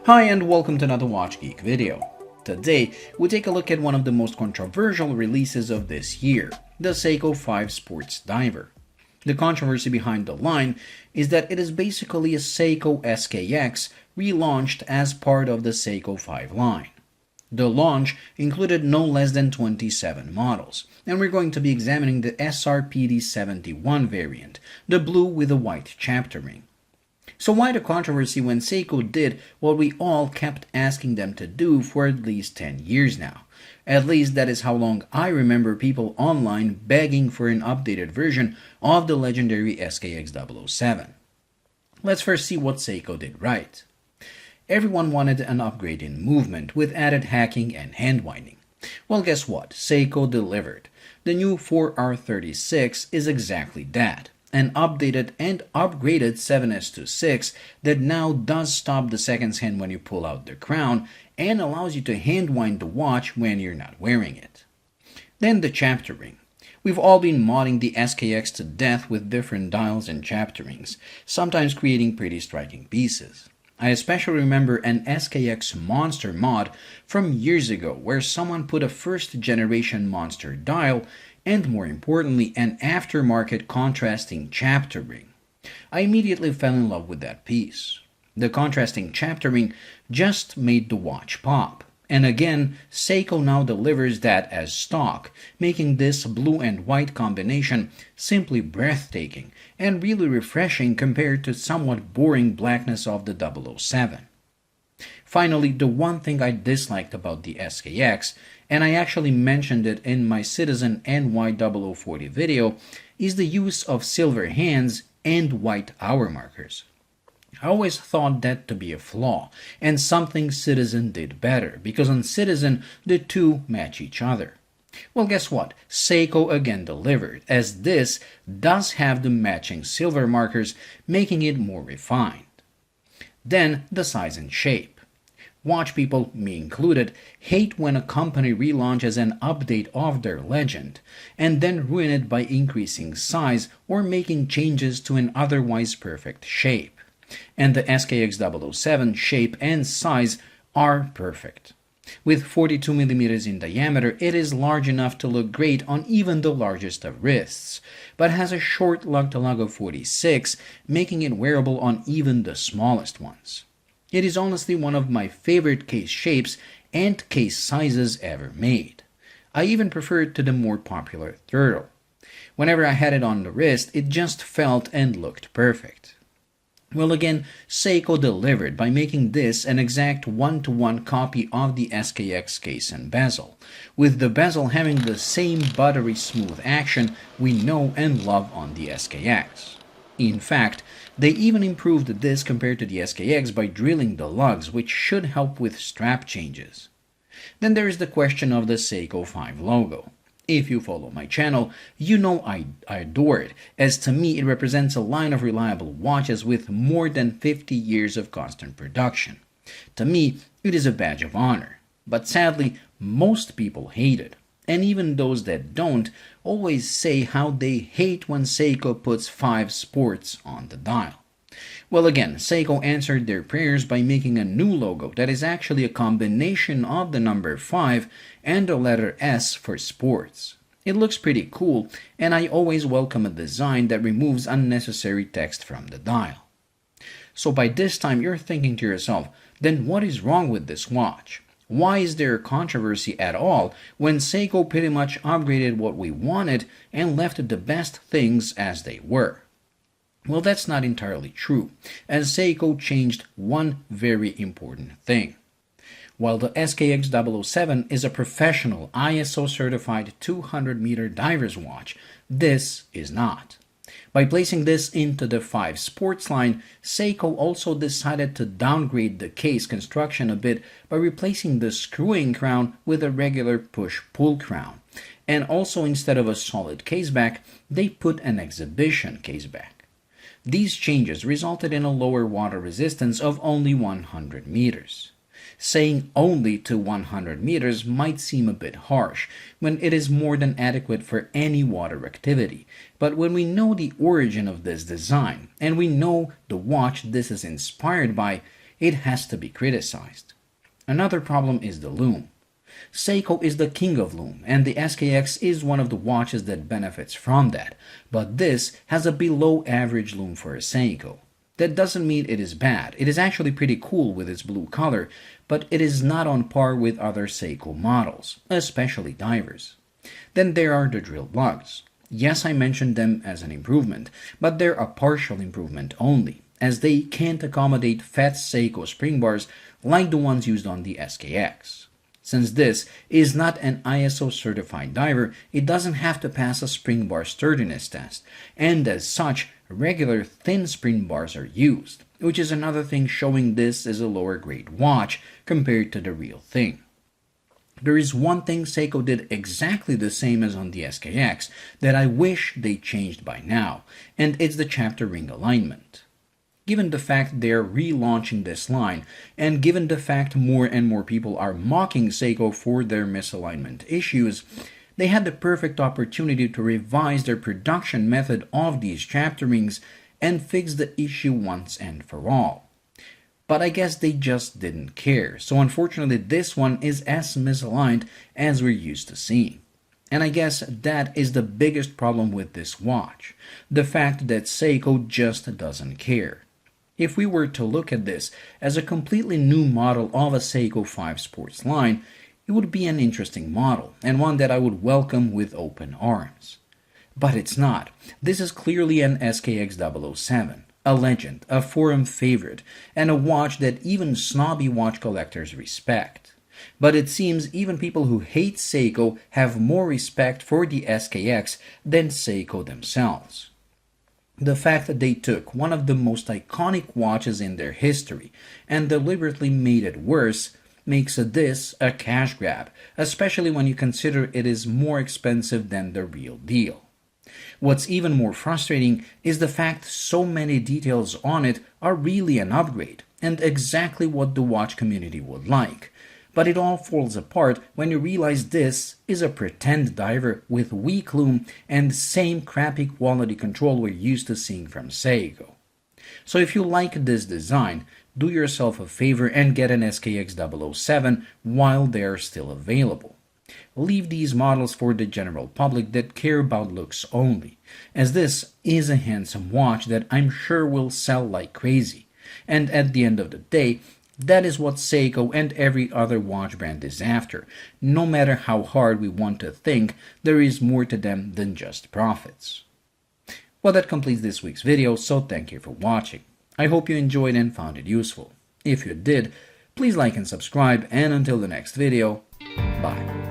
Hi and welcome to another Watch Geek video. Today, we take a look at one of the most controversial releases of this year, the Seiko 5 Sports Diver. The controversy behind the line is that it is basically a Seiko SKX relaunched as part of the Seiko 5 line. The launch included no less than 27 models, and we're going to be examining the SRPD71 variant, the blue with the white chapter ring. So why the controversy when Seiko did what we all kept asking them to do for at least 10 years now? At least that is how long I remember people online begging for an updated version of the legendary SKX007. Let's first see what Seiko did right. Everyone wanted an upgrade in movement with added hacking and hand-winding. Well, guess what? Seiko delivered. The new 4R36 is exactly that. An updated and upgraded 7S26 that now does stop the seconds hand when you pull out the crown and allows you to hand-wind the watch when you're not wearing it. Then the chapter ring. We've all been modding the SKX to death with different dials and chapter rings, sometimes creating pretty striking pieces. I especially remember an SKX Monster mod from years ago where someone put a first-generation Monster dial and, more importantly, an aftermarket contrasting chapter ring. I immediately fell in love with that piece. The contrasting chapter ring just made the watch pop. And again, Seiko now delivers that as stock, making this blue and white combination simply breathtaking and really refreshing compared to somewhat boring blackness of the 007. Finally, the one thing I disliked about the SKX, and I actually mentioned it in my Citizen NY0040 video, is the use of silver hands and white hour markers. I always thought that to be a flaw, and something Citizen did better, because on Citizen, the two match each other. Well, guess what? Seiko again delivered, as this does have the matching silver markers, making it more refined. Then, the size and shape. Watch people, me included, hate when a company relaunches an update of their legend, and then ruin it by increasing size or making changes to an otherwise perfect shape. And the SKX007 shape and size are perfect. With 42mm in diameter, it is large enough to look great on even the largest of wrists, but has a short lug-to-lug of 46, making it wearable on even the smallest ones. It is honestly one of my favorite case shapes and case sizes ever made. I even prefer it to the more popular turtle. Whenever I had it on the wrist, it just felt and looked perfect. Well, again, Seiko delivered by making this an exact one-to-one copy of the SKX case and bezel, with the bezel having the same buttery smooth action we know and love on the SKX. In fact, they even improved this compared to the SKX by drilling the lugs, which should help with strap changes. Then there is the question of the Seiko 5 logo. If you follow my channel, you know I adore it, as to me it represents a line of reliable watches with more than 50 years of constant production. To me, it is a badge of honor, but sadly, most people hate it, and even those that don't always say how they hate when Seiko puts 5 Sports on the dial. Well, again, Seiko answered their prayers by making a new logo that is actually a combination of the number 5 and the letter S for Sports. It looks pretty cool, and I always welcome a design that removes unnecessary text from the dial. So by this time you're thinking to yourself, then what is wrong with this watch? Why is there a controversy at all when Seiko pretty much upgraded what we wanted and left the best things as they were? Well, that's not entirely true, as Seiko changed one very important thing. While the SKX007 is a professional ISO-certified 200-meter diver's watch, this is not. By placing this into the 5 Sports line, Seiko also decided to downgrade the case construction a bit by replacing the screwing crown with a regular push-pull crown. And also, instead of a solid caseback, they put an exhibition caseback. These changes resulted in a lower water resistance of only 100 meters. Saying only to 100 meters might seem a bit harsh, when it is more than adequate for any water activity. But when we know the origin of this design, and we know the watch this is inspired by, it has to be criticized. Another problem is the lume. Seiko is the king of lume, and the SKX is one of the watches that benefits from that, but this has a below average lume for a Seiko. That doesn't mean it is bad. It is actually pretty cool with its blue color, but it is not on par with other Seiko models, especially divers. Then there are the drill lugs. Yes, I mentioned them as an improvement, but they're a partial improvement only, as they can't accommodate fat Seiko spring bars like the ones used on the SKX. Since this is not an ISO certified diver, it doesn't have to pass a spring bar sturdiness test, and as such, regular thin spring bars are used, which is another thing showing this is a lower grade watch compared to the real thing. There is one thing Seiko did exactly the same as on the SKX that I wish they changed by now, and it's the chapter ring alignment. Given the fact they're relaunching this line, and given the fact more and more people are mocking Seiko for their misalignment issues, they had the perfect opportunity to revise their production method of these chapter rings and fix the issue once and for all. But I guess they just didn't care, so unfortunately this one is as misaligned as we're used to seeing. And I guess that is the biggest problem with this watch, the fact that Seiko just doesn't care. If we were to look at this as a completely new model of a Seiko 5 Sports line, it would be an interesting model, and one that I would welcome with open arms. But it's not. This is clearly an SKX007, a legend, a forum favorite, and a watch that even snobby watch collectors respect. But it seems even people who hate Seiko have more respect for the SKX than Seiko themselves. The fact that they took one of the most iconic watches in their history and deliberately made it worse makes this a cash grab, especially when you consider it is more expensive than the real deal. What's even more frustrating is the fact so many details on it are really an upgrade and exactly what the watch community would like. But it all falls apart when you realize this is a pretend diver with weak lume and same crappy quality control we're used to seeing from Seiko. So if you like this design, do yourself a favor and get an SKX007 while they're still available. Leave these models for the general public that care about looks only, as this is a handsome watch that I'm sure will sell like crazy. And at the end of the day, that is what Seiko and every other watch brand is after. No matter how hard we want to think, there is more to them than just profits. Well, that completes this week's video, so thank you for watching. I hope you enjoyed and found it useful. If you did, please like and subscribe, and until the next video, bye.